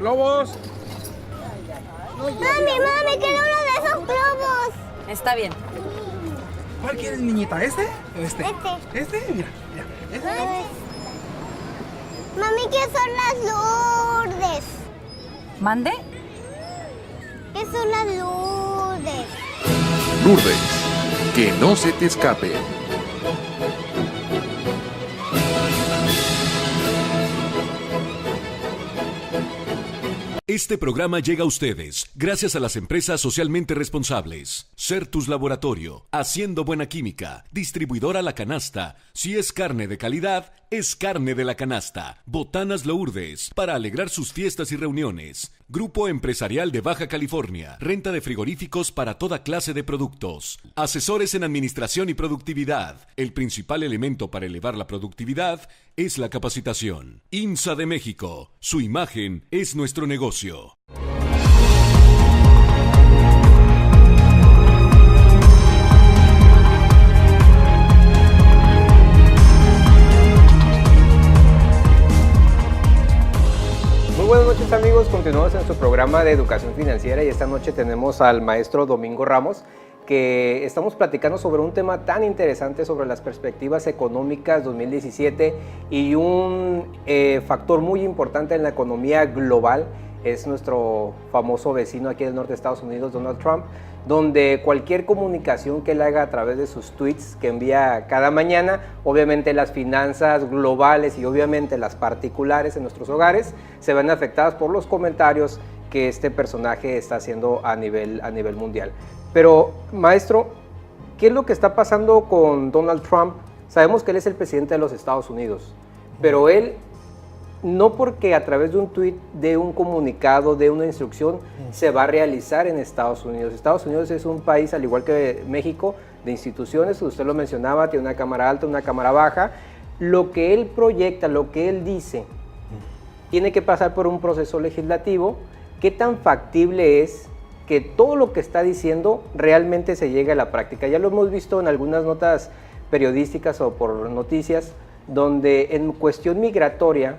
¡Globos! Mami, quiero uno de esos globos. Está bien. ¿Cuál quieres, niñita? ¿Este o este? Este. ¿Este? Mira. ¿Este? Mami, ¿qué son las Lourdes? ¿Mande? ¿Qué son las Lourdes? Lourdes, que no se te escape. Este programa llega a ustedes gracias a las empresas socialmente responsables. Certus Laboratorio, haciendo buena química. Distribuidora La Canasta. Si es carne de calidad, es carne de La Canasta. Botanas Lourdes, para alegrar sus fiestas y reuniones. Grupo Empresarial de Baja California. Renta de frigoríficos para toda clase de productos. Asesores en administración y productividad. El principal elemento para elevar la productividad es la capacitación. IMSA de México. Su imagen es nuestro negocio. Muy buenas noches, amigos, continuamos en su programa de educación financiera y esta noche tenemos al maestro Domingo Ramos, que estamos platicando sobre un tema tan interesante sobre las perspectivas económicas 2017 y un factor muy importante en la economía global es nuestro famoso vecino aquí del norte de Estados Unidos, Donald Trump, donde cualquier comunicación que él haga a través de sus tweets que envía cada mañana, obviamente las finanzas globales y obviamente las particulares en nuestros hogares se ven afectadas por los comentarios que este personaje está haciendo a nivel mundial. Pero, maestro, ¿qué es lo que está pasando con Donald Trump? Sabemos que él es el presidente de los Estados Unidos, pero él, no porque a través de un tuit, de un comunicado, de una instrucción, se va a realizar en Estados Unidos. Estados Unidos es un país, al igual que México, de instituciones, usted lo mencionaba, tiene una cámara alta, una cámara baja. Lo que él proyecta, lo que él dice, tiene que pasar por un proceso legislativo. ¿Qué tan factible es que todo lo que está diciendo realmente se llegue a la práctica? Ya lo hemos visto en algunas notas periodísticas o por noticias, donde en cuestión migratoria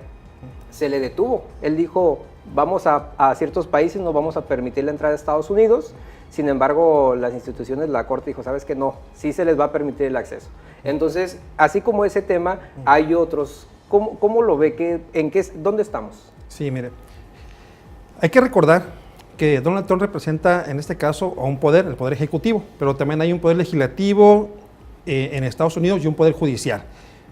se le detuvo. Él dijo, vamos a ciertos países, no vamos a permitir la entrada a Estados Unidos. Sin embargo, las instituciones, la Corte dijo, ¿sabes qué? No, sí se les va a permitir el acceso. Entonces, así como ese tema, hay otros. ¿Cómo lo ve? ¿Dónde estamos? Sí, mire, hay que recordar que Donald Trump representa en este caso a un poder, el poder ejecutivo, pero también hay un poder legislativo en Estados Unidos y un poder judicial.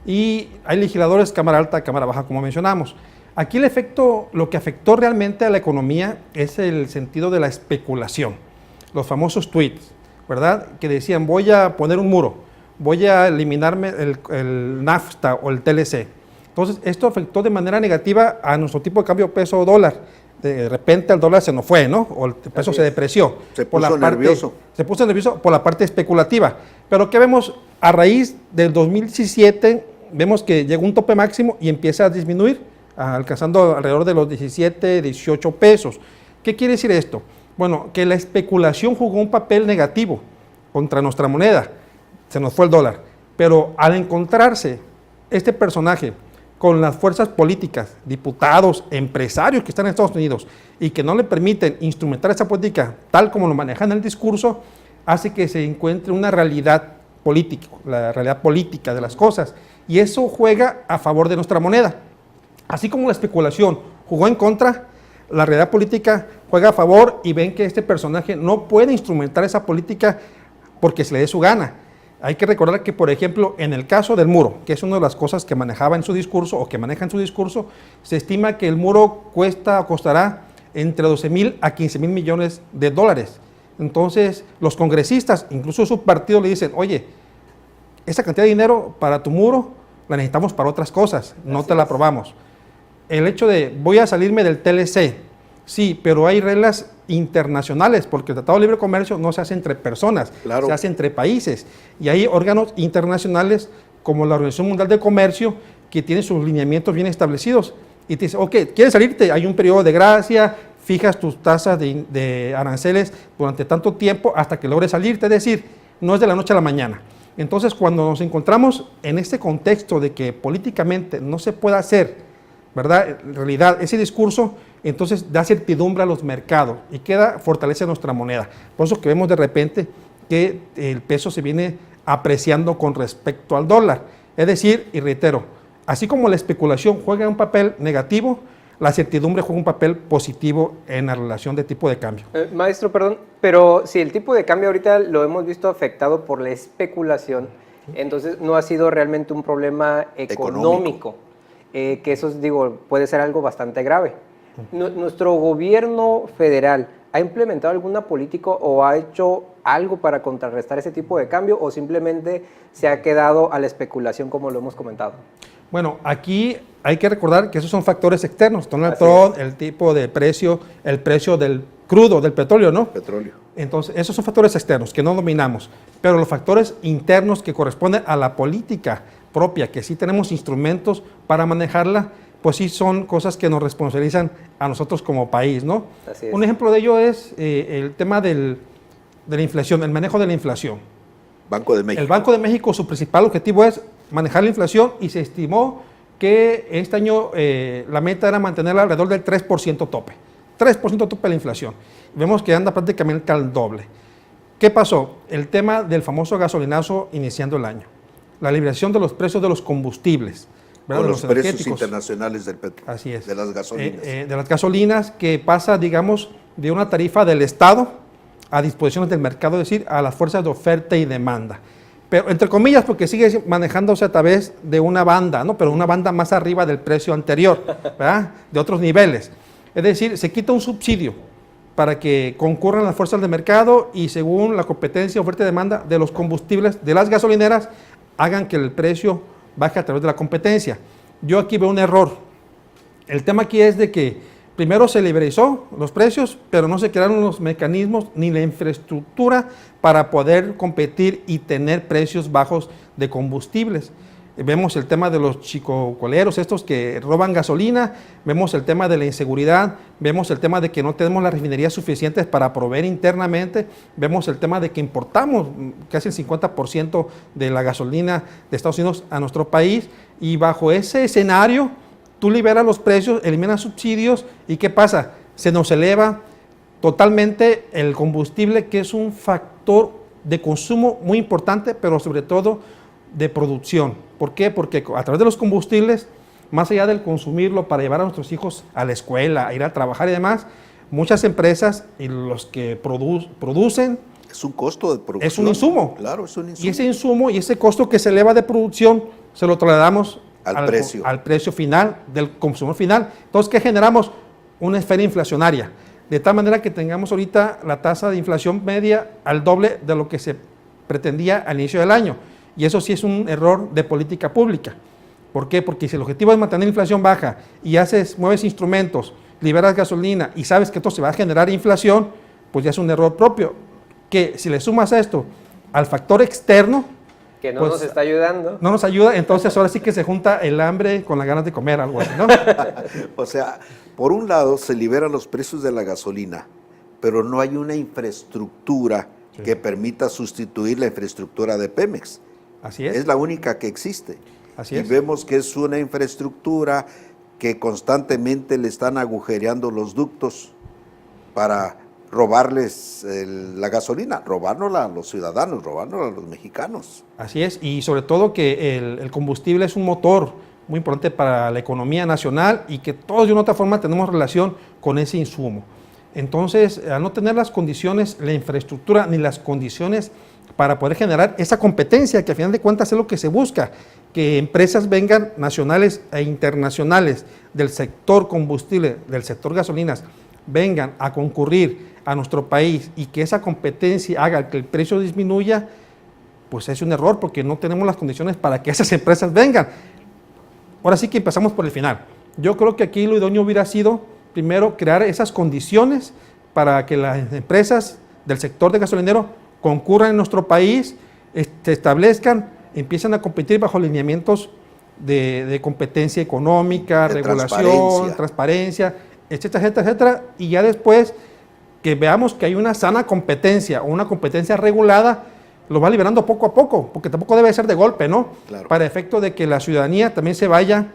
Y hay legisladores, cámara alta, cámara baja, como mencionamos. Aquí el efecto, lo que afectó realmente a la economía es el sentido de la especulación. Los famosos tweets, ¿verdad? Que decían, voy a poner un muro, voy a eliminarme el NAFTA o el TLC. Entonces, esto afectó de manera negativa a nuestro tipo de cambio peso-dólar. De repente el dólar se nos fue, ¿no? O el peso se depreció. Se puso nervioso. Se puso nervioso por la parte especulativa. Pero ¿qué vemos? A raíz del 2017, vemos que llegó un tope máximo y empieza a disminuir, alcanzando alrededor de los 17, 18 pesos. ¿Qué quiere decir esto? Bueno, que la especulación jugó un papel negativo contra nuestra moneda. Se nos fue el dólar. Pero al encontrarse este personaje con las fuerzas políticas, diputados, empresarios que están en Estados Unidos y que no le permiten instrumentar esa política tal como lo manejan en el discurso, hace que se encuentre una realidad política, la realidad política de las cosas, y eso juega a favor de nuestra moneda. Así como la especulación jugó en contra, la realidad política juega a favor y ven que este personaje no puede instrumentar esa política porque se le dé su gana. Hay que recordar que, por ejemplo, en el caso del muro, que es una de las cosas que manejaba en su discurso o que maneja en su discurso, se estima que el muro costará entre 12,000 a 15,000 millones de dólares. Entonces, los congresistas, incluso su partido, le dicen, oye, esa cantidad de dinero para tu muro la necesitamos para otras cosas, no te la aprobamos. El hecho de, voy a salirme del TLC, sí, pero hay reglas internacionales, porque el Tratado de Libre Comercio no se hace entre personas, claro, se hace entre países, y hay órganos internacionales como la Organización Mundial de Comercio que tienen sus lineamientos bien establecidos, y te dice, ok, ¿quieres salirte? Hay un periodo de gracia, fijas tus tasas de aranceles durante tanto tiempo hasta que logres salirte, es decir, no es de la noche a la mañana. Entonces, cuando nos encontramos en este contexto de que políticamente no se puede hacer, ¿verdad?, en realidad ese discurso, entonces da certidumbre a los mercados y fortalece nuestra moneda. Por eso que vemos de repente que el peso se viene apreciando con respecto al dólar. Es decir, y reitero, así como la especulación juega un papel negativo, la certidumbre juega un papel positivo en la relación de tipo de cambio. Maestro, perdón, pero si el tipo de cambio ahorita lo hemos visto afectado por la especulación, entonces no ha sido realmente un problema económico. Que eso, digo, puede ser algo bastante grave. ¿Nuestro gobierno federal ha implementado alguna política o ha hecho algo para contrarrestar ese tipo de cambio o simplemente se ha quedado a la especulación como lo hemos comentado? Bueno, aquí hay que recordar que esos son factores externos, Donald Trump, el tipo de precio, el precio del crudo, del petróleo, ¿no? Petróleo. Entonces, esos son factores externos que no dominamos, pero los factores internos que corresponden a la política propia, que sí tenemos instrumentos para manejarla, pues sí son cosas que nos responsabilizan a nosotros como país, ¿no? Así es. Un ejemplo de ello es el tema de la inflación, el manejo de la inflación. Banco de México. El Banco de México, su principal objetivo es manejar la inflación y se estimó que este año la meta era mantenerla alrededor del 3% tope. 3% tope de la inflación. Vemos que anda prácticamente al doble. ¿Qué pasó? El tema del famoso gasolinazo iniciando el año. La liberación de los precios de los combustibles. Con los precios energéticos internacionales del petróleo. Así es. De las gasolinas. De las gasolinas, que pasa, digamos, de una tarifa del Estado a disposiciones del mercado, es decir, a las fuerzas de oferta y demanda. Pero entre comillas, porque sigue manejándose a través de una banda, ¿no? Pero una banda más arriba del precio anterior, ¿verdad? De otros niveles. Es decir, se quita un subsidio para que concurran las fuerzas del mercado y según la competencia, oferta y demanda de los combustibles, de las gasolineras, hagan que el precio baje a través de la competencia. Yo aquí veo un error. El tema aquí es de que primero se liberalizó los precios, pero no se crearon los mecanismos ni la infraestructura para poder competir y tener precios bajos de combustibles. Vemos el tema de los chicocoleros, estos que roban gasolina, vemos el tema de la inseguridad, vemos el tema de que no tenemos las refinerías suficientes para proveer internamente, vemos el tema de que importamos casi el 50% de la gasolina de Estados Unidos a nuestro país y bajo ese escenario tú liberas los precios, eliminas subsidios y ¿qué pasa? Se nos eleva totalmente el combustible, que es un factor de consumo muy importante, pero sobre todo de producción. ¿Por qué? Porque a través de los combustibles, más allá del consumirlo para llevar a nuestros hijos a la escuela, a ir a trabajar y demás, muchas empresas y los que producen... Es un costo de producción. Es un insumo. Claro, es un insumo. Y ese insumo y ese costo que se eleva de producción, se lo trasladamos al precio final del consumidor final. Entonces, ¿qué generamos? Una esfera inflacionaria. De tal manera que tengamos ahorita la tasa de inflación media al doble de lo que se pretendía al inicio del año. Y eso sí es un error de política pública. ¿Por qué? Porque si el objetivo es mantener la inflación baja y mueves instrumentos, liberas gasolina y sabes que esto se va a generar inflación, pues ya es un error propio. Que si le sumas a esto al factor externo, que no pues, nos está ayudando. No nos ayuda, entonces ahora sí que se junta el hambre con las ganas de comer, algo así, ¿no? O sea, por un lado se liberan los precios de la gasolina, pero no hay una infraestructura que permita sustituir la infraestructura de Pemex. Así es. Es la única que existe. Así y es. vemos que es una infraestructura que constantemente le están agujereando los ductos para robarles la gasolina, robárnosla a los ciudadanos, robárnosla a los mexicanos. Así es, y sobre todo que el combustible es un motor muy importante para la economía nacional y que todos de una u otra forma tenemos relación con ese insumo. Entonces, al no tener las condiciones, la infraestructura ni las condiciones para poder generar esa competencia, que a final de cuentas es lo que se busca, que empresas vengan nacionales e internacionales del sector combustible, del sector gasolinas, vengan a concurrir a nuestro país y que esa competencia haga que el precio disminuya, pues es un error porque no tenemos las condiciones para que esas empresas vengan. Ahora sí que empezamos por el final. Yo creo que aquí lo idóneo hubiera sido, primero, crear esas condiciones para que las empresas del sector de gasolinero concurran en nuestro país, se establezcan, empiezan a competir bajo lineamientos de competencia económica, de regulación, transparencia, etcétera, etcétera, etcétera, y ya después que veamos que hay una sana competencia o una competencia regulada, lo va liberando poco a poco, porque tampoco debe ser de golpe, ¿no? Claro. Para efecto de que la ciudadanía también se vaya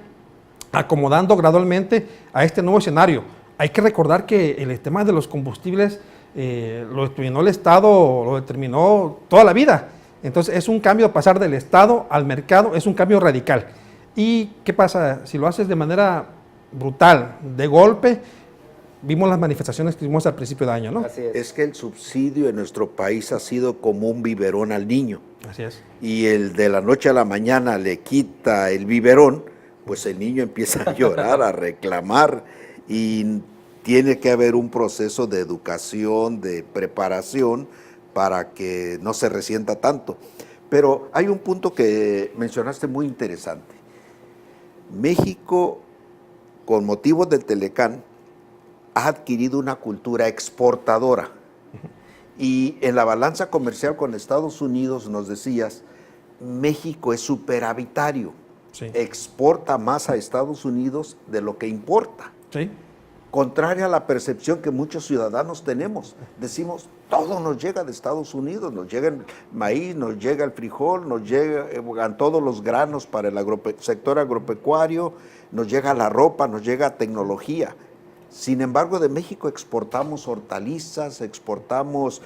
acomodando gradualmente a este nuevo escenario. hay que recordar que el tema de los combustibles lo determinó el Estado, lo determinó toda la vida. Entonces es un cambio, pasar del Estado al mercado, es un cambio radical. ¿Y qué pasa? Si lo haces de manera brutal, de golpe, vimos las manifestaciones que vimos al principio de año, ¿no? Así es. Es que el subsidio en nuestro país ha sido como un biberón al niño. Así es. Y el de la noche a la mañana le quita el biberón, pues el niño empieza a llorar, a reclamar, y tiene que haber un proceso de educación, de preparación, para que no se resienta tanto. Pero hay un punto que mencionaste muy interesante. México, con motivo del Telecán, ha adquirido una cultura exportadora. Y en la balanza comercial con Estados Unidos, nos decías, México es superavitario. Sí. Exporta más a Estados Unidos de lo que importa. Sí. Contraria a la percepción que muchos ciudadanos tenemos. Decimos, todo nos llega de Estados Unidos, nos llega el maíz, nos llega el frijol, nos llegan todos los granos para el sector agropecuario, nos llega la ropa, nos llega tecnología. Sin embargo, de México exportamos hortalizas, exportamos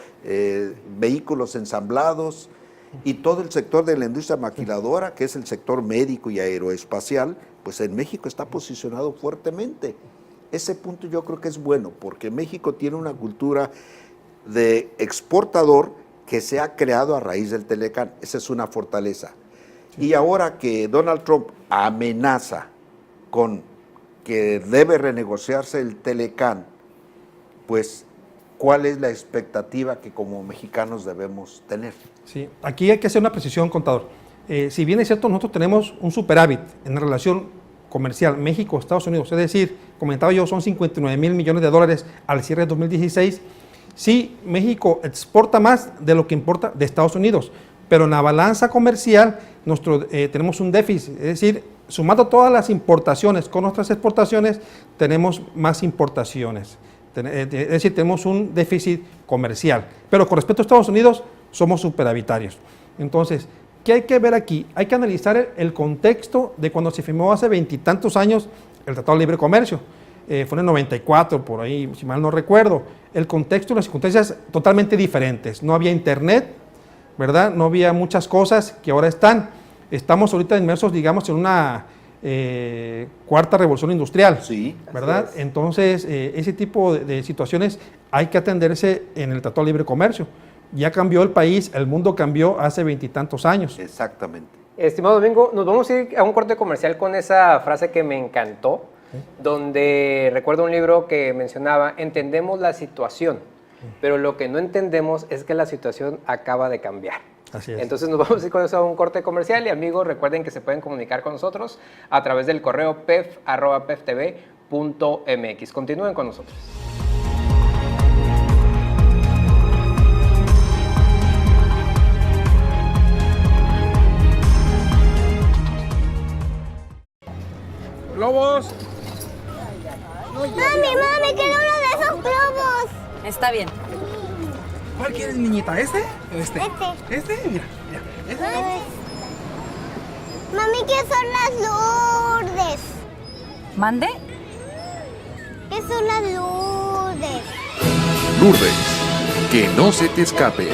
vehículos ensamblados, y todo el sector de la industria maquiladora, que es el sector médico y aeroespacial, pues en México está posicionado fuertemente. Ese punto yo creo que es bueno, porque México tiene una cultura de exportador que se ha creado a raíz del Telecán. Esa es una fortaleza. Sí. Y ahora que Donald Trump amenaza con que debe renegociarse el Telecán, pues, ¿cuál es la expectativa que como mexicanos debemos tener? Sí, aquí hay que hacer una precisión, contador. Si bien es cierto, nosotros tenemos un superávit en la relación comercial México-Estados Unidos, es decir, comentaba yo, son 59 mil millones de dólares al cierre de 2016. Sí, México exporta más de lo que importa de Estados Unidos, pero en la balanza comercial tenemos un déficit, es decir, sumando todas las importaciones con nuestras exportaciones, tenemos más importaciones. Es decir, tenemos un déficit comercial, pero con respecto a Estados Unidos somos superavitarios. Entonces, ¿qué hay que ver aquí? Hay que analizar el contexto de cuando se firmó hace 20 y tantos años el Tratado de Libre Comercio. Fue en el 94, por ahí, si mal no recuerdo. El contexto y las circunstancias totalmente diferentes. No había internet, ¿verdad? No había muchas cosas que ahora están. Estamos ahorita inmersos, digamos, en una cuarta revolución industrial, sí, ¿verdad? Entonces, ese tipo de situaciones hay que atenderse en el Tratado de Libre Comercio. Ya cambió el país, el mundo cambió hace 20 y tantos años. Exactamente. Estimado Domingo, nos vamos a ir a un corte comercial con esa frase que me encantó, donde recuerdo un libro que mencionaba, entendemos la situación, pero lo que no entendemos es que la situación acaba de cambiar. Así es. Entonces nos vamos a ir con eso a un corte comercial y amigos, recuerden que se pueden comunicar con nosotros a través del correo pef@peftv.mx. Continúen con nosotros. ¡Globos! Mami, quiero uno de esos globos. Está bien. ¿Cuál quieres, niñita? ¿Este o este? Este. ¿Este? Mira. ¿Este? Mami, ¿qué son las Lourdes? ¿Mande? ¿Qué son las Lourdes? Lourdes, que no se te escape.